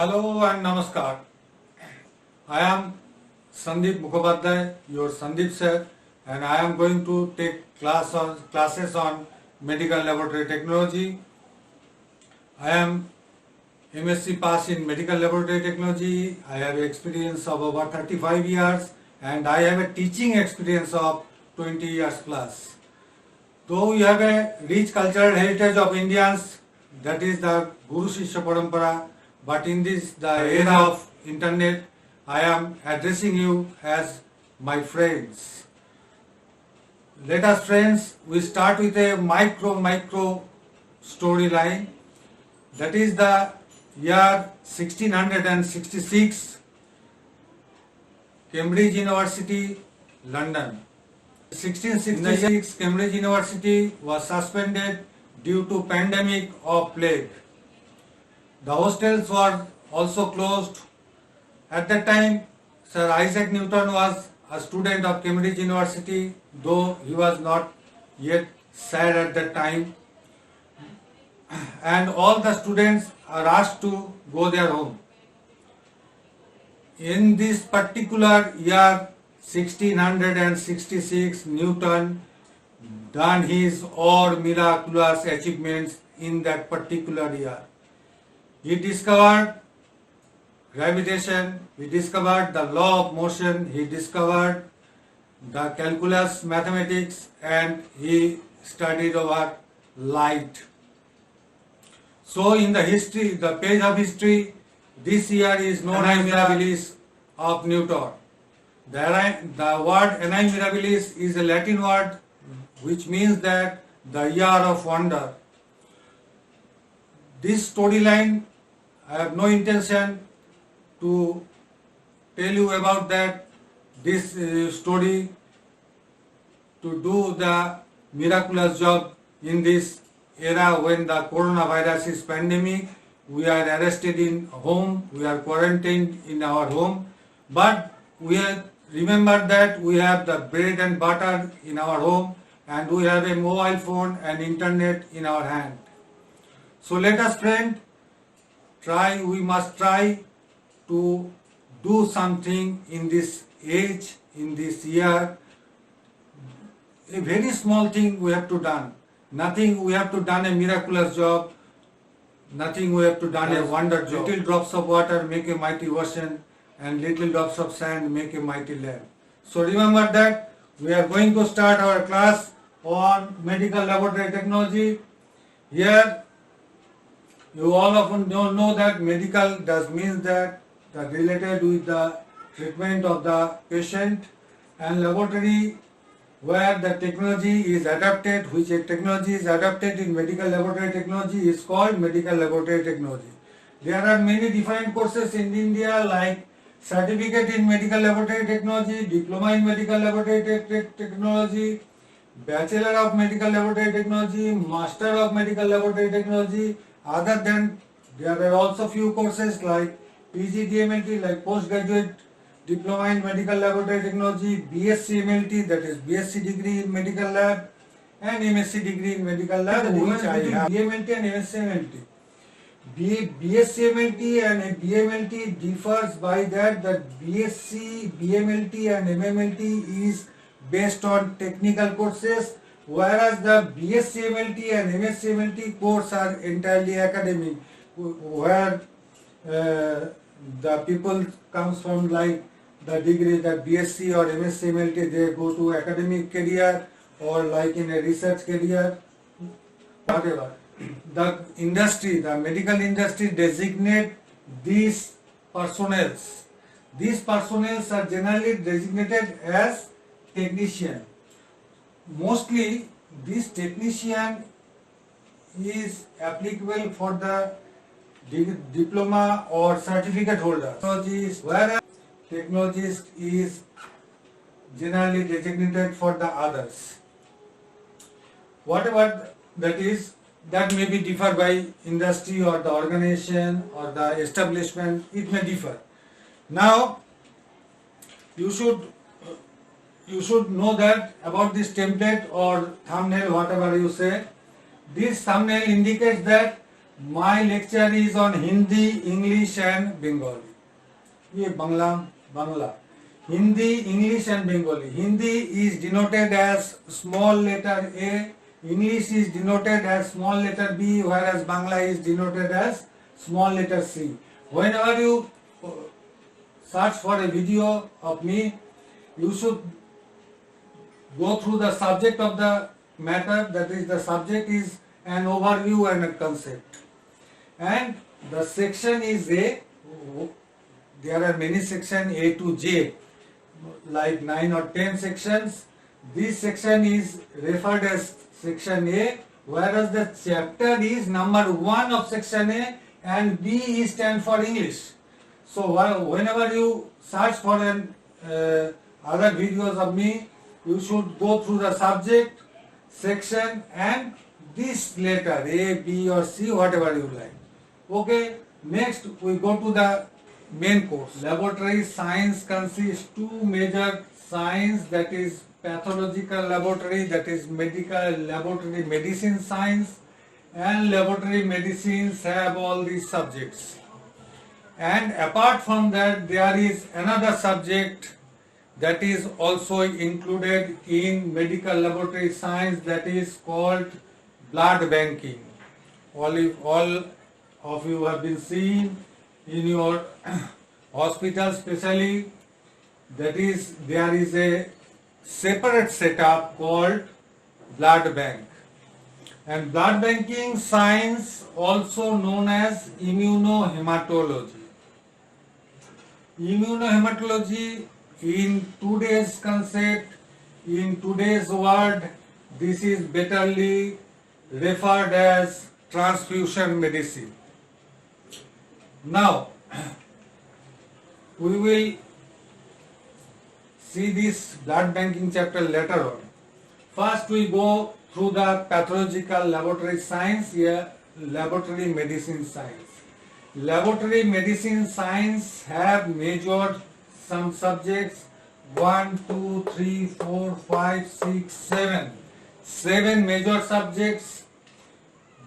Hello and Namaskar. I am Sandeep Mukhopadhyay, your Sandeep sir, and I am going to take classes on medical laboratory technology. I am MSc pass in medical laboratory technology. I have experience of over 35 years and I have a teaching experience of 20 years plus. Though we have a rich cultural heritage of Indians, that is the Guru Shishya Parampara, but in the era of internet, I am addressing you as my friends. Let us friends, we start with a micro storyline. That is the year 1666, Cambridge University, London. 1666, Cambridge University was suspended due to pandemic of plague. The hostels were also closed. At that time, Sir Isaac Newton was a student of Cambridge University, though he was not yet sad at that time. And all the students are asked to go their home. In this particular year, 1666, Newton done his all miraculous achievements in that particular year. He discovered gravitation, he discovered the law of motion, he discovered the calculus mathematics, and he studied over light. So in the history, the page of history, this year is known as Mirabilis of Newton. The word Anni Mirabilis is a Latin word which means that the year of wonder. This storyline, I have no intention to tell you about that. This story to do the miraculous job in this era when the coronavirus is pandemic. We are arrested in home, we are quarantined in our home, but we have remember that we have the bread and butter in our home and we have a mobile phone and internet in our hand. So let us friend we must try to do something in this age, in this year. A very small thing we have to done. Nothing we have to done a miraculous job. Nothing we have to done a wonder job. Little drops of water make a mighty ocean, and little drops of sand make a mighty land. So remember that we are going to start our class on medical laboratory technology. Here you all often don't know that medical does means that related with the treatment of the patient, and laboratory where the technology is adapted, which technology is adapted in medical laboratory technology is called medical laboratory technology. There are many different courses in India like certificate in medical laboratory technology, diploma in medical laboratory technology, bachelor of medical laboratory technology, master of medical laboratory technology. Other than there are also few courses like PGDMLT, like postgraduate diploma in medical laboratory technology, BSc MLT, that is BSc degree in medical lab, and MSc degree in medical lab, which I have. BMLT and MSc MLT. BSc MLT and BMLT differs by that BSc, BMLT and MMLT is based on technical courses, whereas the BSc MLT and MSc MLT course are entirely academic, where the people comes from like the degree that BSc or MSc MLT, they go to academic career or like in a research career, whatever. The industry, the medical industry designate these personnels. These personnels are generally designated as technician. Mostly this technician is applicable for the diploma or certificate holders. Whereas technologist is generally designated for the others. Whatever that is, that may be differ by industry or the organization or the establishment, it may differ. Now, you should know that about this template or thumbnail, whatever you say. This thumbnail indicates that My lecture is on Hindi, English and Bengali. ये Bangla. Hindi, English and Bengali. Hindi is denoted as small letter A, English is denoted as small letter B, whereas Bangla is denoted as small letter C. Whenever you search for a video of me, you should go through the subject of the matter, that is, the subject is an overview and a concept. And the section is A. There are many sections A to J, like 9 or 10 sections. This section is referred as section A, whereas the chapter is number 1 of section A and B is stand for English. So whenever you search for other videos of me, you should go through the subject, section and this letter A, B or C, whatever you like. Okay, next we go to the main course. Laboratory science consists two major science, that is pathological laboratory, that is medical laboratory medicine science, and laboratory medicines have all these subjects. And apart from that, there is another subject that is also included in medical laboratory science, that is called blood banking. All of you have been seeing in your hospital, especially, that is, there is a separate setup called blood bank. And blood banking science also known as immunohematology. Immunohematology, in today's concept, in today's word, this is betterly referred as transfusion medicine. Now, we will see this blood banking chapter later on. First, we go through the pathological laboratory science, laboratory medicine science. Laboratory medicine science have measured some subjects 1, 2, 3, 4, 5, 6, 7. 7 major subjects.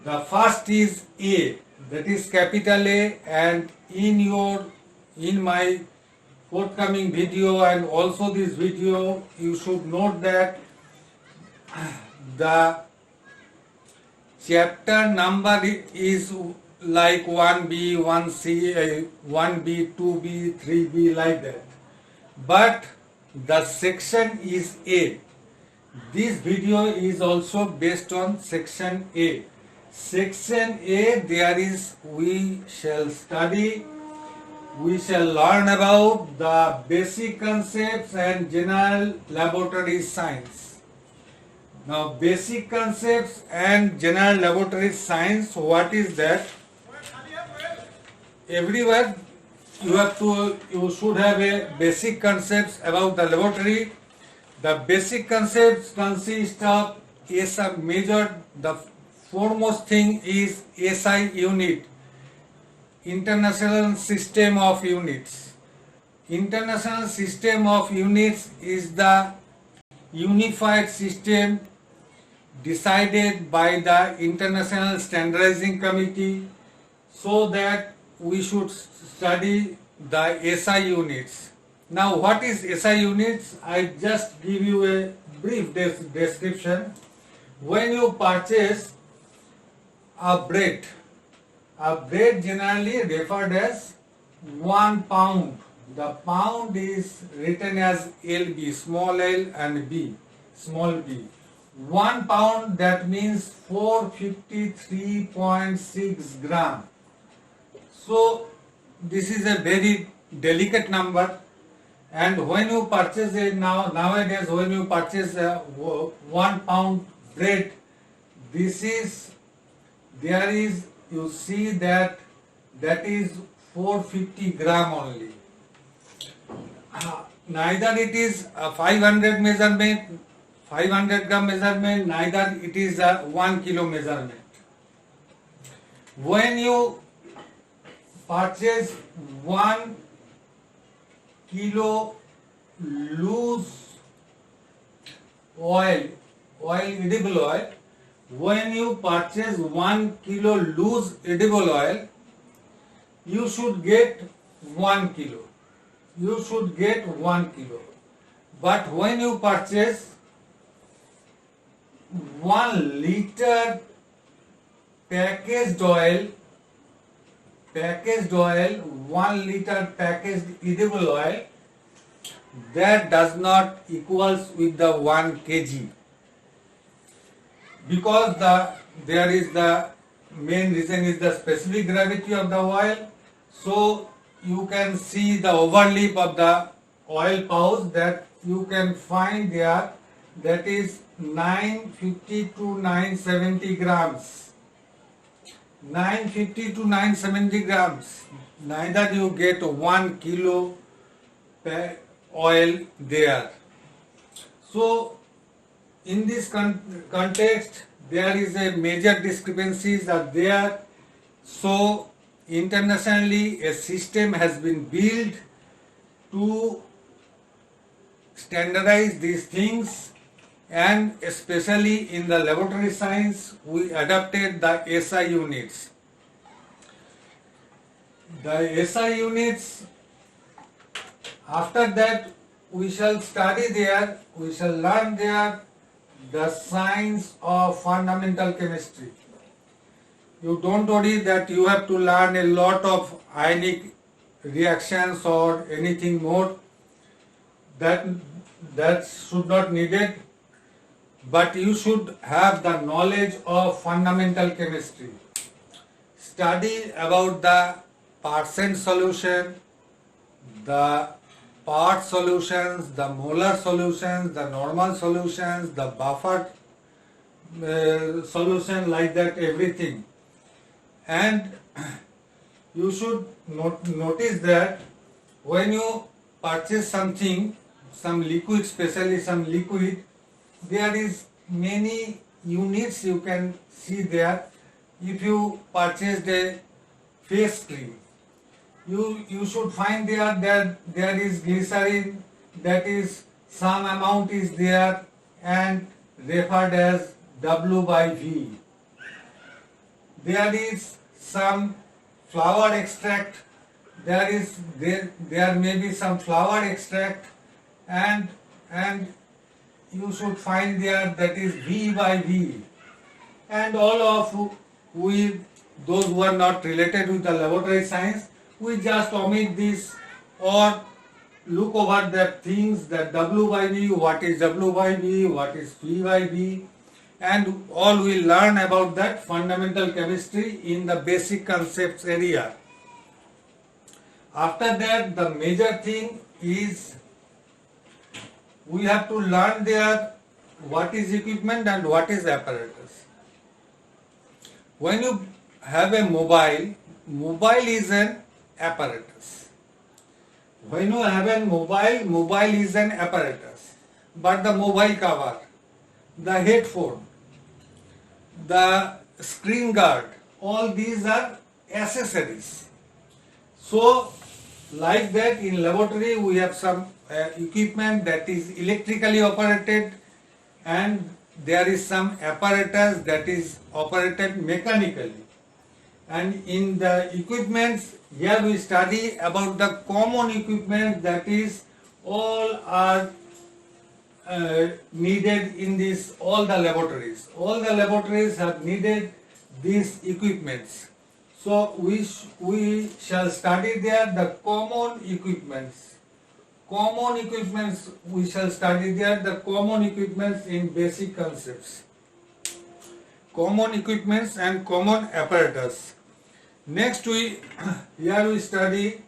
The first is A, that is capital A, and in my forthcoming video and also this video, you should note that the chapter number is like 1B, 1C, 1B, 2B, 3B, like that. But the section is A. This video is also based on section A. Section A, we shall learn about the basic concepts and general laboratory science. Now, basic concepts and general laboratory science, what is that? Everywhere you should have a basic concepts about the laboratory. The basic concepts consist of the foremost thing is SI unit, International System of Units. International System of Units is the unified system decided by the International Standardizing Committee, so that we should study the SI units. Now, what is SI units? I just give you a brief description. When you purchase a bread generally referred as 1 pound. The pound is written as LB, small l, and B, small b. 1 pound, that means 453.6 gram. So this is a very delicate number, and when you purchase nowadays when you purchase 1 pound bread, you see that is 450 gram only. Neither it is a 500 gram measurement, neither it is a 1 kilo measurement. When you purchase 1 kilo loose edible oil, when you purchase 1 kilo loose edible oil, you should get 1 kilo. You should get 1 kilo. But when you purchase 1 liter packaged oil, 1 liter packaged edible oil, that does not equals with the 1 kg. Because there is the main reason is the specific gravity of the oil. So you can see the overlap of the oil pouch that you can find there, that is 950 to 970 grams. 950 to 970 grams. Neither you get 1 kilo oil there. So in this context, there is a major discrepancies are there. So internationally, a system has been built to standardize these things, and especially in the laboratory science, we adopted the SI units. The SI units, after that we shall study there, we shall learn there the science of fundamental chemistry. You don't worry that you have to learn a lot of ionic reactions or anything more. That should not needed. But you should have the knowledge of fundamental chemistry. Study about the percent solution, the part solutions, the molar solutions, the normal solutions, the buffer solution, like that, everything. And you should notice that when you purchase something, some liquid, especially some liquid, there is many units you can see there. If you purchased a face cream, you should find there that there is glycerin, that is some amount is there and referred as W by V. There is some flower extract, there may be some flower extract, and you should find there that is V by V. And all of we, those who are not related with the laboratory science, we just omit this or look over the things, that W by V, what is W by V, what is V by V, and all we learn about that fundamental chemistry in the basic concepts area. After that, the major thing is we have to learn there what is equipment and what is apparatus. When you have a mobile is an apparatus. When you have a mobile is an apparatus. But the mobile cover, the headphone, the screen guard, all these are accessories. So like that, in laboratory we have some equipment that is electrically operated, and there is some apparatus that is operated mechanically. And in the equipments, here we study about the common equipment, that is all are needed in this, all the laboratories. All the laboratories have needed these equipments. So we shall study there the common equipments. We shall study there the common equipments in basic concepts. Common equipments and common apparatus. Next here we study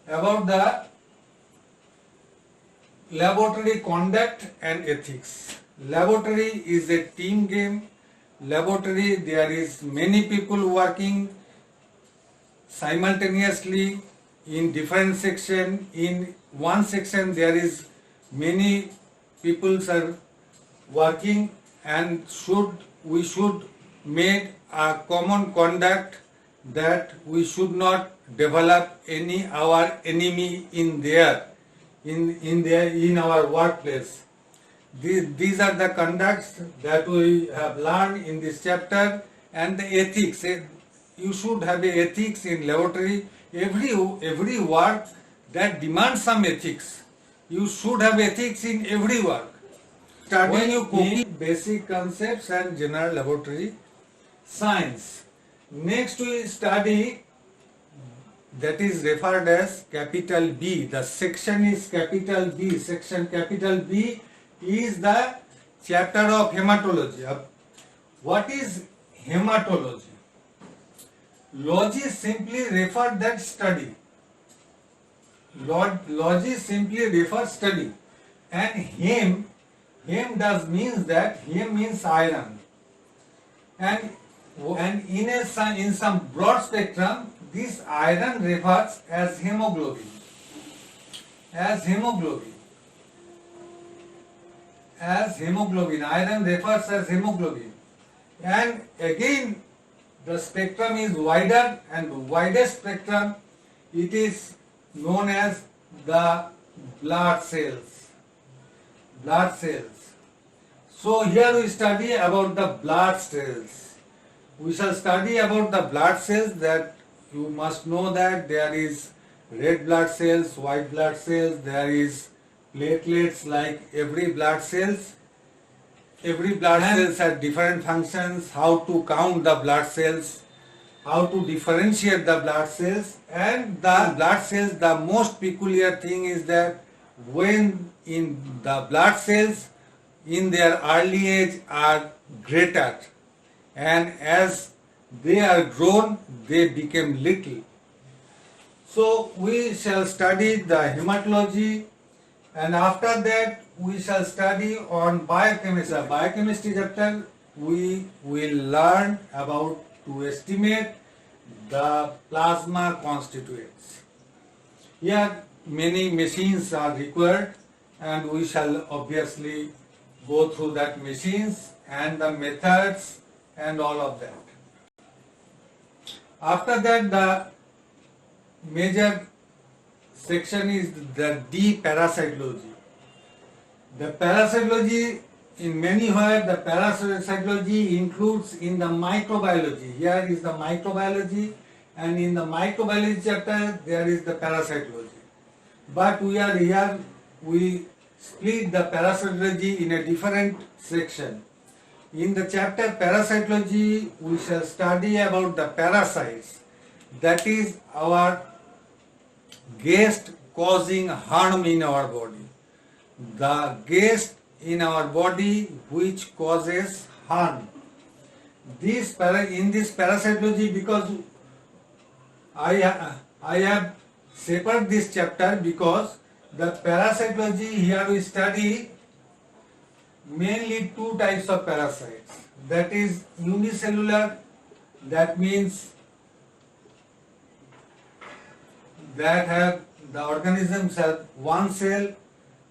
about the laboratory conduct and ethics. Laboratory is a team game. Laboratory, there is many people working simultaneously in different section. In one section there is many people are working, and we should make a common conduct that we should not develop our enemy in our workplace. These are the conducts that we have learned in this chapter, and the ethics. You should have a ethics in laboratory. Every work that demands some ethics, you should have ethics in every work. Studying you cooking basic concepts and general laboratory science. Next we study that is referred as capital B. The section is capital B. Section capital B is the chapter of hematology. What is hematology? Logy simply refers that study. Logy simply refers study, and hem does means that hem means iron, and in some broad spectrum this iron refers as hemoglobin. Iron refers as hemoglobin, and again the spectrum is wider, and widest spectrum it is known as the blood cells. So here we study about the blood cells. We shall study about the blood cells. That you must know that there is red blood cells, white blood cells, there is platelets like every blood cells. Every blood cells have different functions, how to count the blood cells, how to differentiate the blood cells, and the blood cells, the most peculiar thing is that when in the blood cells in their early age are greater, and as they are grown they become little. So we shall study the hematology, and after that we shall study on biochemistry. Biochemistry chapter we will learn about to estimate the plasma constituents. Here many machines are required, and we shall obviously go through that machines and the methods and all of that. After that, the major section is the D-parasitology. The parasitology, in many ways, the parasitology includes in the microbiology. Here is the microbiology, and in the microbiology chapter there is the parasitology. But we are here, we split the parasitology in a different section. In the chapter parasitology, we shall study about the parasites. That is our guest causing harm in our body. The guest in our body which causes harm. In this parasitology, because I have separate this chapter, because the parasitology here we study mainly two types of parasites. That is unicellular, that means that have the organisms have one cell,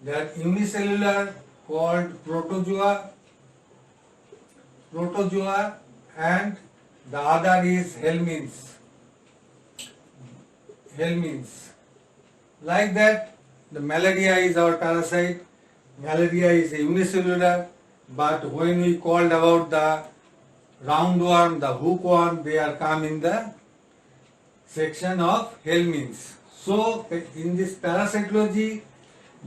that unicellular called protozoa, and the other is helminths. Like that, the malaria is our parasite. Malaria is a unicellular, but when we called about the roundworm, the hookworm, they are come in the section of helminths. So in this parasitology,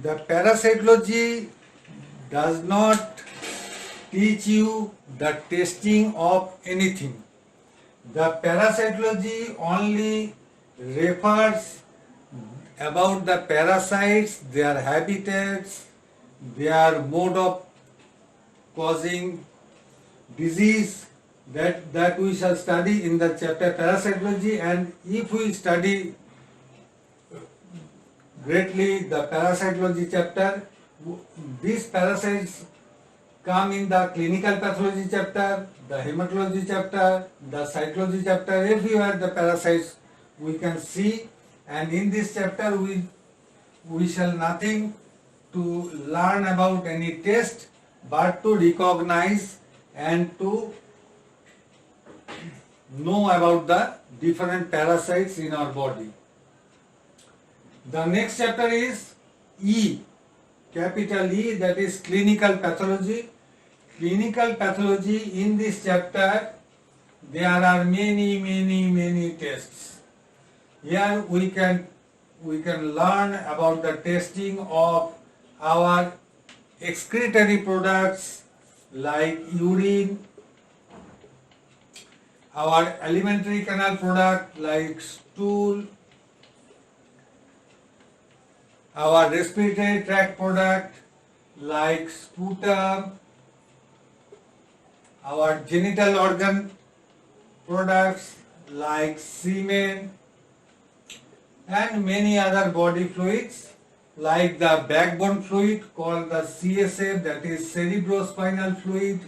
the parasitology does not teach you the testing of anything. The parasitology only refers about the parasites, their habitats, their mode of causing disease, that we shall study in the chapter parasitology. And if we study greatly the parasitology chapter, these parasites come in the clinical pathology chapter, the hematology chapter, the cytology chapter. Everywhere the parasites we can see, and in this chapter we shall nothing to learn about any test, but to recognize and to know about the different parasites in our body. The next chapter is E. capital E, that is clinical pathology. Clinical pathology, in this chapter there are many tests. Here we can learn about the testing of our excretory products like urine, our alimentary canal product like stool, our respiratory tract product like sputum, our genital organ products like semen, and many other body fluids like the backbone fluid called the CSF, that is cerebrospinal fluid.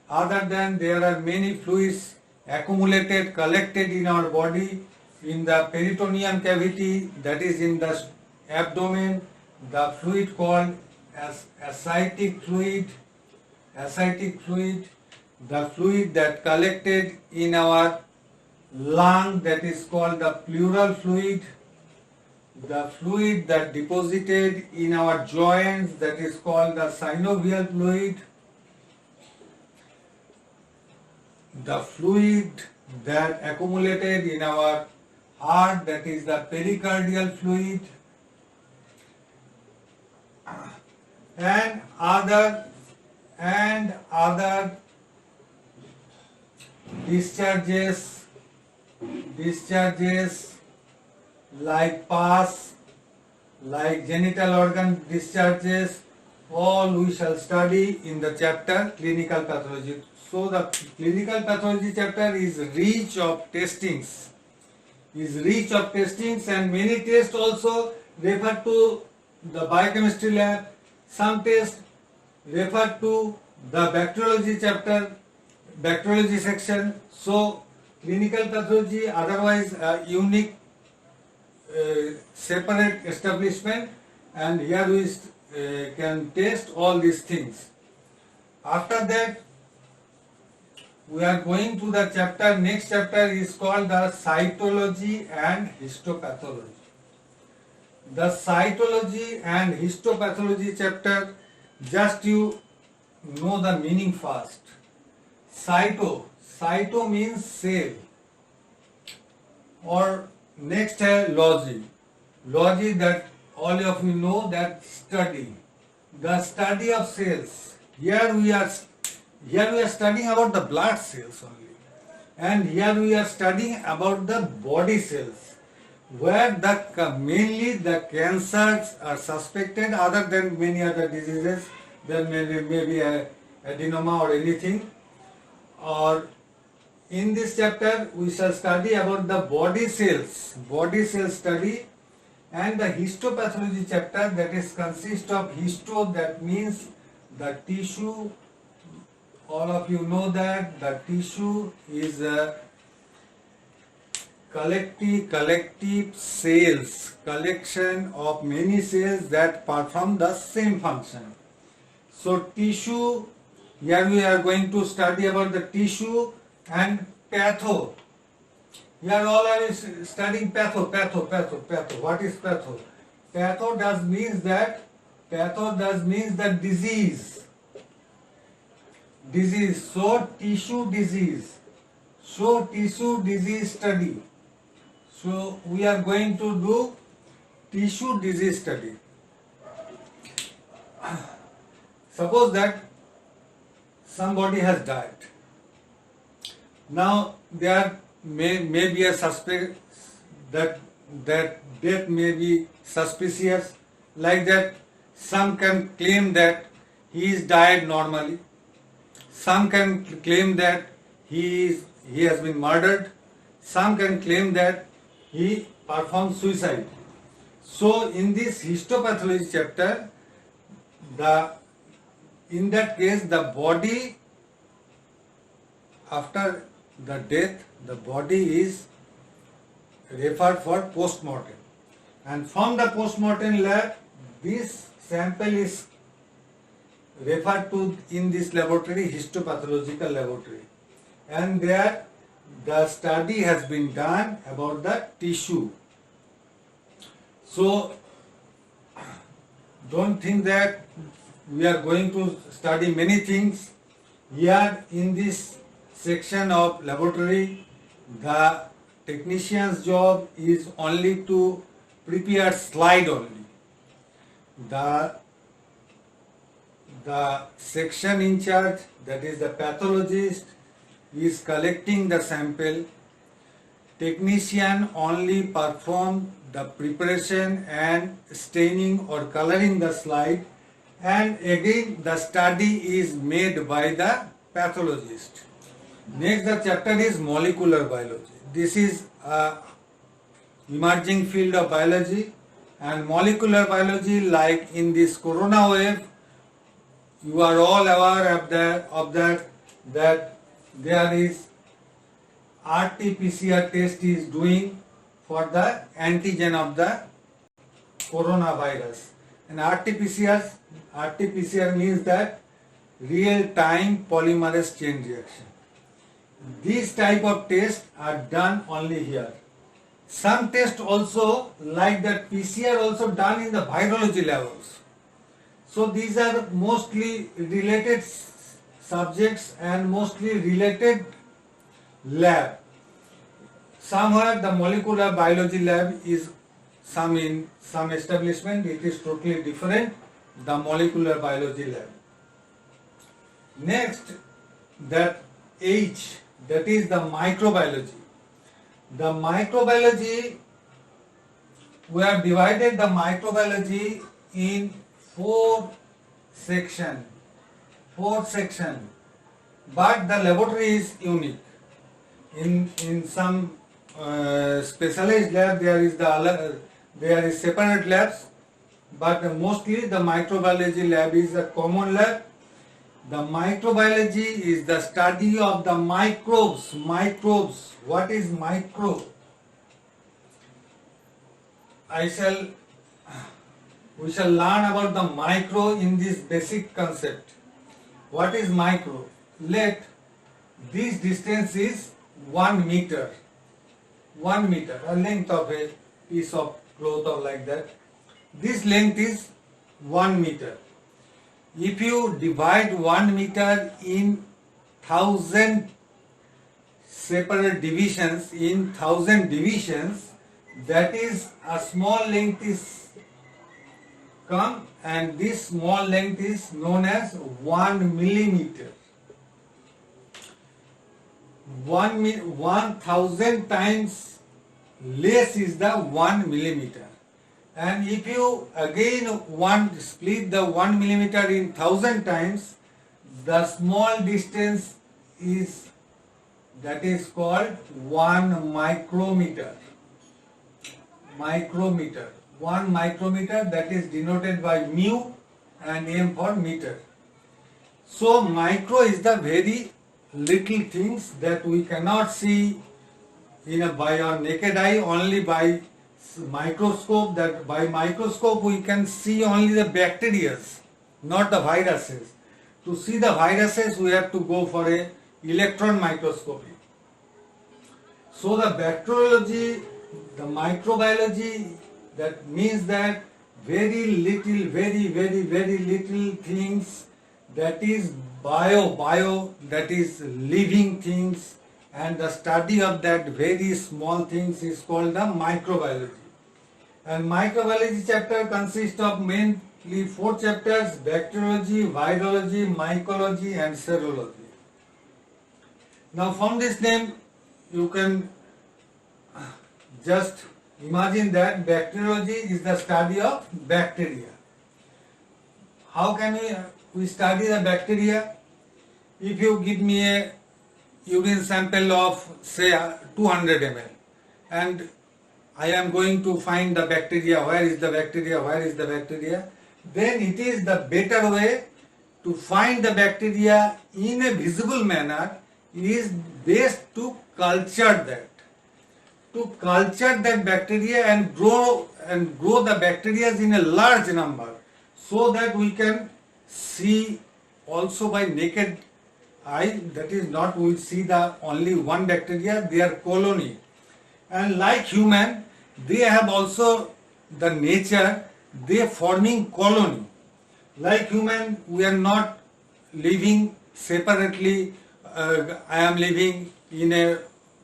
Other than there are many fluids accumulated, collected in our body in the peritoneum cavity, that is in the abdomen, the fluid called as ascitic fluid, the fluid that collected in our lung, that is called the pleural fluid, the fluid that deposited in our joints, that is called the synovial fluid, the fluid that accumulated in our heart, that is the pericardial fluid, and other discharges like pus, like genital organ discharges, all we shall study in the chapter clinical pathology. So the clinical pathology chapter is rich of testings, and many tests also refer to the biochemistry lab. Some tests refer to the bacteriology chapter, bacteriology section. So clinical pathology otherwise a unique separate establishment, and here we can test all these things. After that we are going to the chapter, next chapter is called the cytology and histopathology. The cytology and histopathology chapter, just you know the meaning first. Cyto means cell, or next है logy. Logy, that all of you know, that study. The study of cells. Here we are studying about the blood cells only. And here we are studying about the body cells, where mainly the cancers are suspected, other than many other diseases. There may be a adenoma or anything. Or in this chapter we shall study about the body cell study, and the histopathology chapter, that is consists of histo, that means the tissue. All of you know that the tissue is a collective cells, collection of many cells that perform the same function. So tissue, here we are going to study about the tissue. And patho, here all are studying patho. What is patho? Patho does means the disease. So tissue disease study. So we are going to do tissue disease study. Suppose that somebody has died. Now there may be a suspect that death may be suspicious, like that. Some can claim that he is died normally. Some can claim that he has been murdered. Some can claim that he performed suicide. So in this histopathology chapter, in that case the body, after the death, the body is referred for post-mortem, and from the post-mortem lab this sample is referred to in this laboratory, histopathological laboratory, and there the study has been done about the tissue. So don't think that we are going to study many things. Here in this section of laboratory, the technician's job is only to prepare slide only. The section in charge, that is the pathologist, is collecting the sample. Technician only perform the preparation and staining or coloring the slide, and again the study is made by the pathologist. Next, the chapter is molecular biology. This is a emerging field of biology, and molecular biology, like in this corona wave, you are all aware of that there is RT-PCR test is doing for the antigen of the coronavirus. And RT-PCR means that real-time polymerase chain reaction. These type of tests are done only here. Some tests also, like that PCR, also done in the virology lab also. So these are mostly related subjects and mostly related lab. Somewhere the molecular biology lab is in some establishment, it is totally different, the molecular biology lab. Next, that H, that is the microbiology. The microbiology, we have divided the microbiology in four section, but the laboratory is unique. In some specialized lab there is separate labs, but mostly the microbiology lab is a common lab. The microbiology is the study of the microbes. What is microbe? We shall learn about the micro in this basic concept. What is micro? Let this distance is 1 meter. 1 meter, a length of a piece of cloth or like that. This length is 1 meter. If you divide 1 meter in 1000 separate divisions, that is a small length is come, and this small length is known as 1 millimeter. 1000 times less is the 1 millimeter. And if you again split the 1 millimeter in 1000 times, the small distance is, that is called 1 micrometer. 1 micrometer, that is denoted by mu and m for meter. So micro is the very little things that we cannot see by our naked eye, only by microscope. That by microscope we can see only the bacteria, not the viruses. To see the viruses we have to go for a electron microscopy. So the bacteriology, the microbiology, that means that very little things, that is bio, that is living things, and the study of that very small things is called the microbiology. And microbiology chapter consists of mainly 4 chapters: bacteriology, virology, mycology and serology. Now from this name you can just imagine that bacteriology is the study of bacteria. How can we study the bacteria? If you give me a urine sample of say 200 ml and I am going to find the bacteria, where is the bacteria, then it is the better way to find the bacteria in a visible manner is best to culture that. To culture that bacteria and grow the bacteria in a large number, so that we can see also by naked eye, that is not we see the only one bacteria, their colony. And like human, they have also the nature they forming colony. Like human, we are not living separately. I am living in a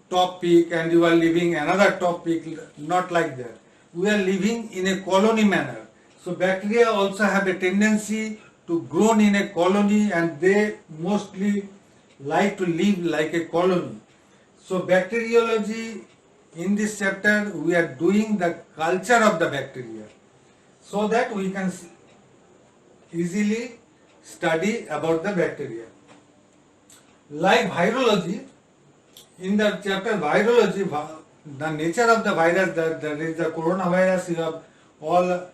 top peak and you are living another top peak, not like that. We are living in a colony manner. So bacteria also have a tendency to grow in a colony, and they mostly like to live like a colony. So bacteriology, in this chapter we are doing the culture of the bacteria, so that we can easily study about the bacteria. Like virology, in the chapter virology, the nature of the virus, that is the coronavirus, you have all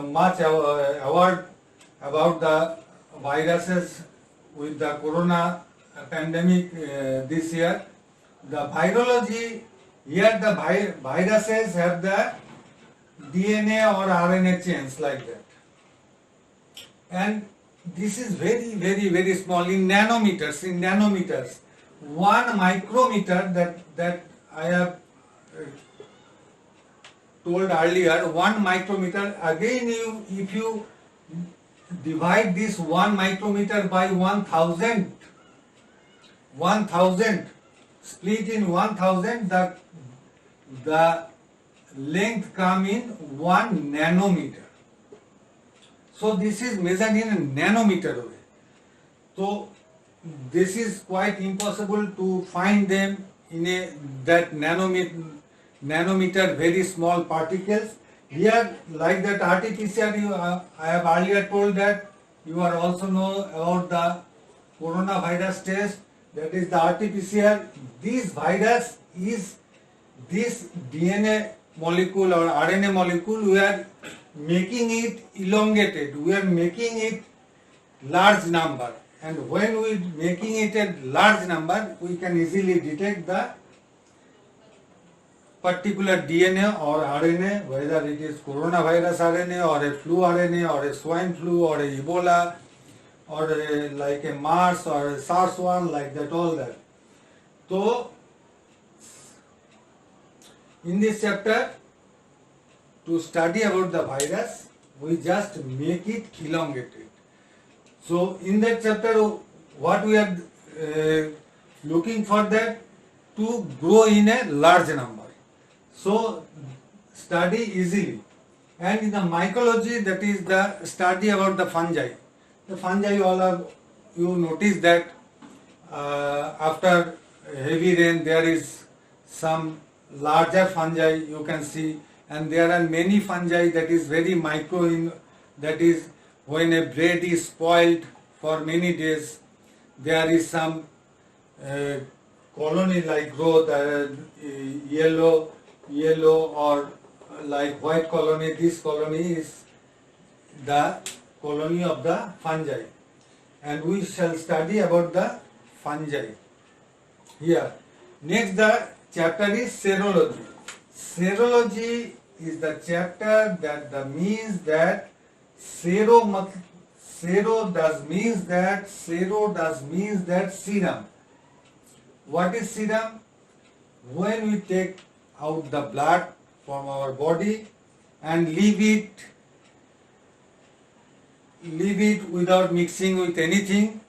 much aware about the viruses with the corona pandemic this year. The virology, here the viruses have the DNA or RNA chains like that. And this is very, very, very small, in nanometers. 1 micrometer that I have told earlier, 1 micrometer, again if you divide this 1 micrometer by 1000, split in 1000, the length come in 1 nanometer. So this is measured in a nanometer way. So this is quite impossible to find them in that nanometer very small particles. Here, like that RT-PCR, I have earlier told that you are also know about the coronavirus test, that is the RT-PCR. This virus is this DNA molecule or RNA molecule, we are making it elongated, we are making it large number, and when we making it a large number, we can easily detect the particular DNA or RNA, whether it is coronavirus RNA or a flu RNA or a swine flu or a Ebola or like a MERS or a SARS-1, like that, all that. So in this chapter, to study about the virus, we just make it elongated. So in that chapter, what we are looking for, that to grow in a large number. So study easily. And in the mycology, that is the study about the fungi. The fungi, all of you notice that after heavy rain there is some larger fungi you can see, and there are many fungi that is very micro, that is when a bread is spoiled for many days, there is some colony like growth, yellow or like white colony. This colony is the colony of the fungi, and we shall study about the fungi here. Next, the chapter is serology. Serology is the chapter that means that sero does means that serum. What is serum? When we take out the blood from our body and leave it without mixing with anything,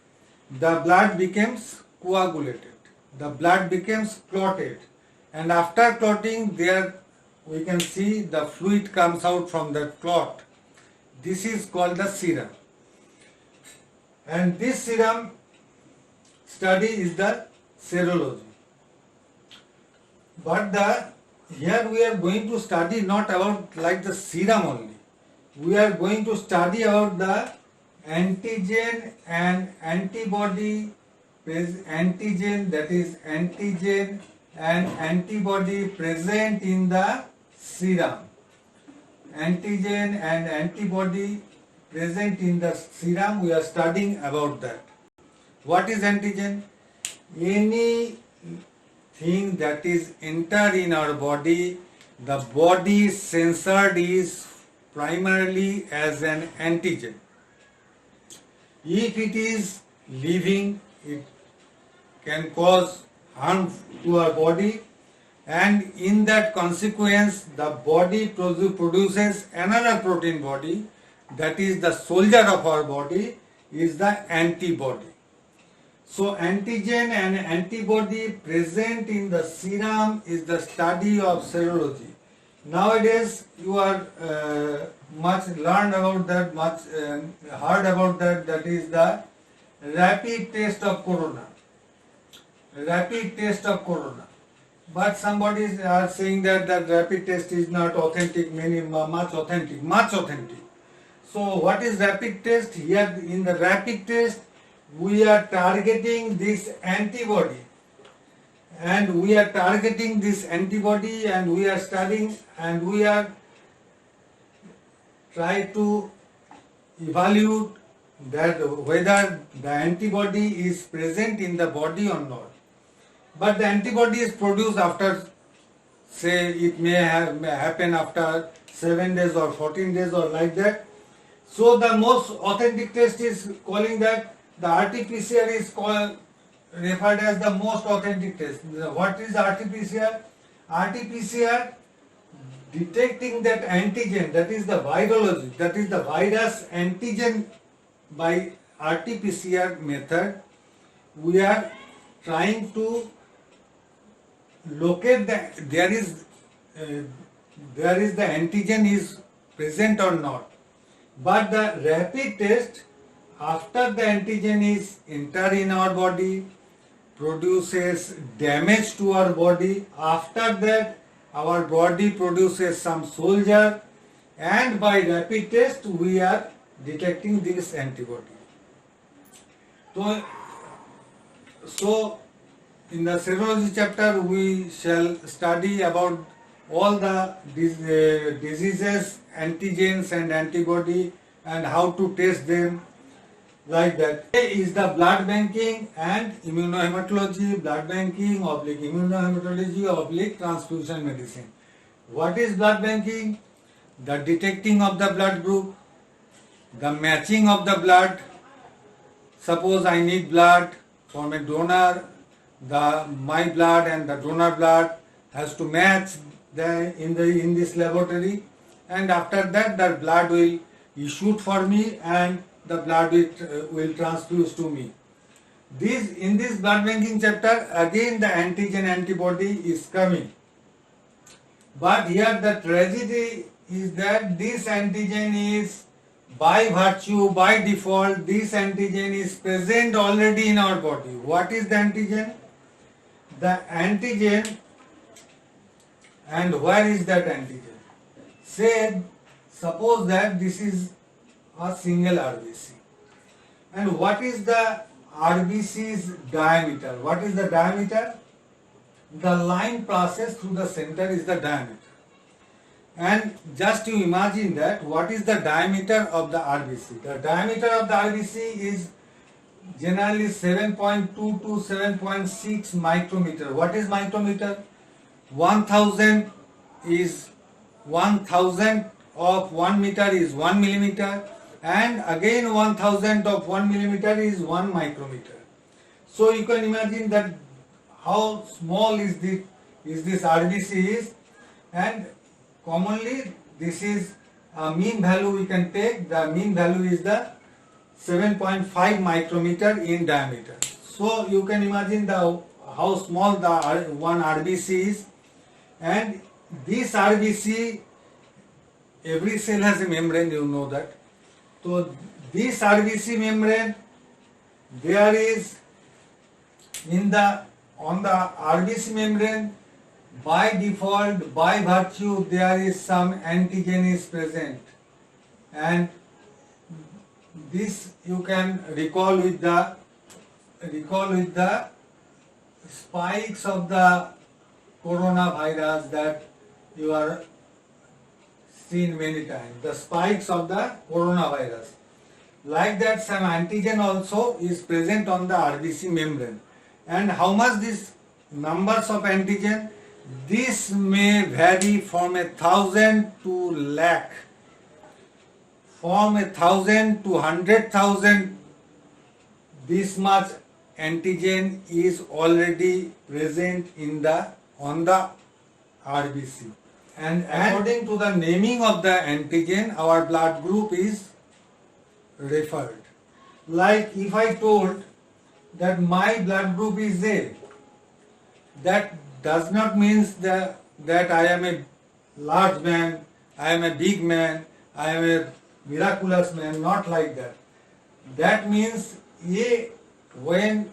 the blood becomes coagulated, the blood becomes clotted, and after clotting there we can see the fluid comes out from the clot. This is called the serum, and this serum study is the serology. But here we are going to study not about like the serum only. We are going to study about the antigen and antibody, antigen, that is antigen and antibody present in the serum. Antigen and antibody present in the serum, we are studying about that. What is antigen? Anything that is entered in our body, the body censored is primarily as an antigen. If it is living, it can cause harm to our body, and in that consequence the body produces another protein body, that is the soldier of our body, is the antibody. So antigen and antibody present in the serum is the study of serology. Nowadays you are much learned about that, much heard about that, that is the rapid test of corona. Rapid test of corona. But somebody are saying that the rapid test is not authentic, much authentic. So what is rapid test? Here in the rapid test, we are targeting this antibody, and we are studying, and we are try to evaluate that whether the antibody is present in the body or not. But the antibody is produced after, say, it may happen after 7 days or 14 days or like that. So the most authentic test is calling that the RT-PCR is referred as the most authentic test. What is RT-PCR? RT-PCR detecting that antigen, that is the virology, that is the virus antigen. By RT-PCR method, we are trying to locate there is the antigen is present or not. But the rapid test, after the antigen is enter in our body, produces damage to our body. After that, our body produces some soldier, and by rapid test we are detecting this antibody. So in the serology chapter we shall study about all the diseases, antigens and antibody, and how to test them, like that. Is the blood banking and immunohematology, blood banking, immunohematology, transfusion medicine. What is blood banking? The detecting of the blood group, the matching of the blood. Suppose I need blood from a donor, my blood and the donor blood has to match in this laboratory, and after that the blood will issue for me and the blood will transfuse to me. In this blood banking chapter, again the antigen antibody is coming. But here the tragedy is that this antigen is by virtue, by default, this antigen is present already in our body. What is the antigen? The antigen, and where is that antigen? Suppose that this is a single RBC. And what is the RBC's diameter? What is the diameter? The line passes through the center is the diameter. And just you imagine that, what is the diameter of the RBC? The diameter of the RBC is generally 7.2 to 7.6 micrometer. What is micrometer? 1000 is 1000 of 1 meter is 1 millimeter, and again 1000 of 1 millimeter is 1 micrometer. So you can imagine that how small is this RBC is, and commonly this is a mean value we can take. The mean value is the 7.5 micrometer in diameter. So you can imagine how small the one RBC is, and this RBC, every cell has a membrane, you know that. So this RBC membrane, there is on the RBC membrane, by default, by virtue, there is some antigen is present, and this you can recall with the spikes of the coronavirus that you are seen many times. The spikes of the coronavirus. Like that, some antigen also is present on the RBC membrane. And how much this numbers of antigen? This may vary from 1,000 to lakh. From 1,000 to 100,000, this much antigen is already present on the RBC. And according to the naming of the antigen, our blood group is referred. Like if I told that my blood group is A, that does not mean that I am a large man, I am a big man, I am a miraculous man, not like that. That means when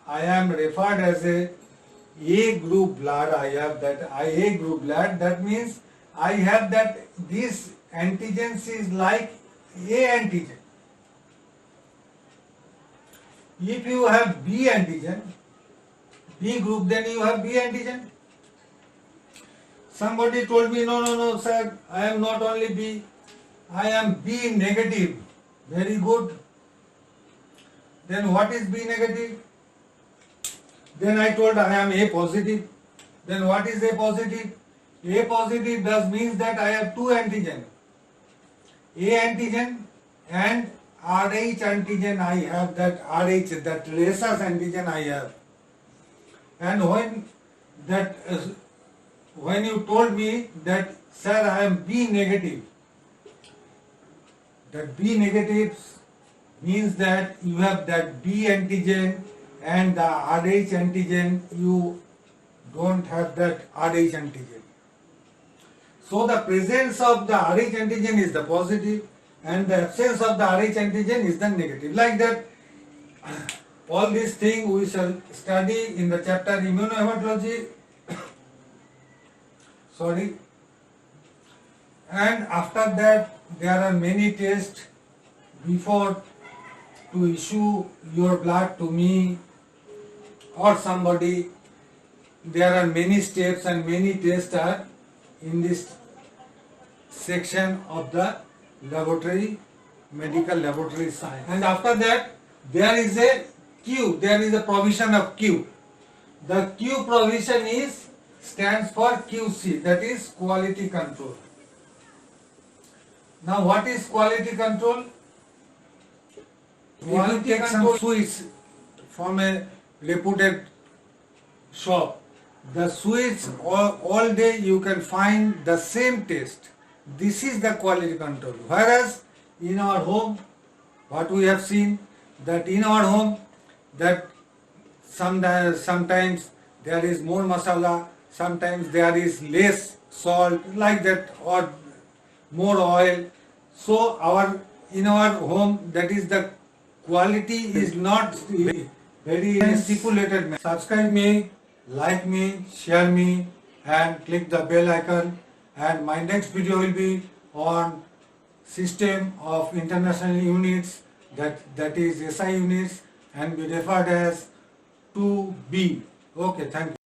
I am referred as A group blood, I have that A group blood, that means I have that this antigens is like A antigen. If you have B antigen, B group, then you have B antigen. Somebody told me, no, sir, I am not only B, I am B negative. Very good. Then what is B negative? Then I told I am A positive. Then what is A positive? A positive does means that I have two antigen. A antigen and RH antigen I have, that RH, that rhesus antigen I have. And when you told me that, sir, I am B negative, that B negative means that you have that B antigen and the RH antigen, you don't have that RH antigen. So the presence of the RH antigen is the positive and the absence of the RH antigen is the negative. Like that, all these things we shall study in the chapter immunohematology. Sorry. And after that, there are many tests before to issue your blood to me or somebody. There are many steps and many tests are in this section of the laboratory, medical laboratory science. And after that, there is a Q, there is a provision of Q. The Q provision stands for QC, that is quality control. Now what is quality control? If you take some sweets from a reputed shop, the sweets all day you can find the same taste. This is the quality control. Whereas in our home, what we have seen, that in our home, that sometimes there is more masala, sometimes there is less salt, like that, or more oil. So in our home, that is the quality is not very stipulated. Subscribe me, like me, share me, and click the bell icon. And my next video will be on system of international units, that is SI units, and be referred as 2B. Okay, thank you.